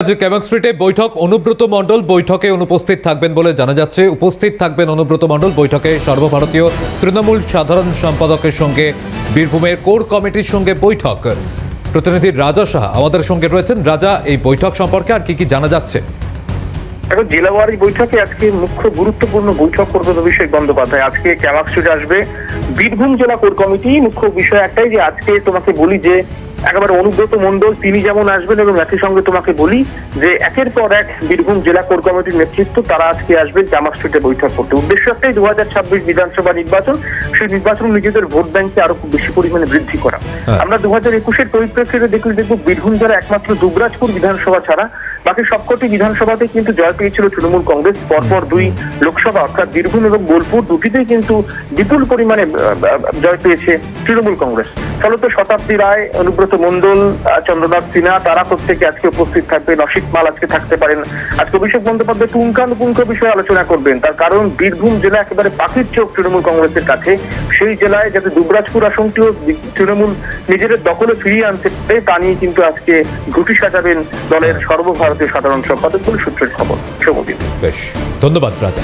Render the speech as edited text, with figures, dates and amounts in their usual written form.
আজ ক্যামাক স্ট্রিটে বৈঠক অনুব্রত মণ্ডল বৈঠকে অনুপস্থিত থাকবেন বলে জানা যাচ্ছে। উপস্থিত থাকবেন অনুব্রত মণ্ডল। বৈঠকে সর্বভারতীয় তৃণমূল সাধারণ সম্পাদকের সঙ্গে বীরভূমের কোর কমিটির সঙ্গে বৈঠক। প্রতিনিধি রাজা সাহা আমাদের সঙ্গে রয়েছেন। রাজা, এই বৈঠক সম্পর্কে আর কি জানা যাচ্ছে? এখন জেলাওয়ারি বৈঠকে আজকে মুখ্য গুরুত্বপূর্ণ বৈঠক করবেন অভিষেক বন্দ্যোপাধ্যায়। আজকে ক্যামাক স্ট্রিটে আসবে বীরভূম জেলা কোর কমিটি। মুখ্য বিষয় একটাই যে আজকে তোমাকে বলি যে একেবারে অনুব্রত মণ্ডল তিনি যেমন আসবেন এবং একই সঙ্গে তোমাকে বলি যে একের পর এক বীরভূম জেলা কোর কমিটির নেতৃত্ব তারা আজকে আসবেন ক্যামাক স্ট্রিটে বৈঠক করতে। উদ্দেশ্য একটাই 2026 বিধানসভা নির্বাচন, সেই নির্বাচন নিজেদের ভোট ব্যাংকে আরো খুব বেশি পরিমাণে বৃদ্ধি করা। আমরা 2021-এর পরিপ্রেক্ষিতে দেখব বীরভূম জেলা একমাত্র দুবরাজপুর বিধানসভা ছাড়া বাকি সবকটি বিধানসভাতে কিন্তু জয় পেয়েছিল তৃণমূল কংগ্রেস। পরপর দুই লোকসভা অর্থাৎ বীরভূম এবং বোলপুর দুটিতেই কিন্তু বিপুল পরিমাণে জয় পেয়েছে তৃণমূল কংগ্রেস। ফলত শতাব্দী রায়, অনুব্রত মণ্ডল, চন্দ্রনাথ সিনহা তারা প্রত্যেকে আজকে উপস্থিত থাকবেন। অসিত মাল আজকে থাকতে পারেন। আজকে অভিষেক বন্দ্যোপাধ্যায় পুঙ্খানুপুঙ্খ বিষয়ে আলোচনা করবেন। তার কারণ বীরভূম জেলা একেবারে পাখির চোখ তৃণমূল কংগ্রেসের কাছে। সেই জেলায় যাতে দুবরাজপুর আসনটিও তৃণমূল নিজেদের দখলে ফিরিয়ে আনতে পারে তা নিয়ে কিন্তু আজকে ঘুঁটি সাজাবেন দলের সর্বভারতীয় সাধারণ সম্পাদক বলে সূত্রের খবর। শুভদিন। বেশ, ধন্যবাদ রাজা।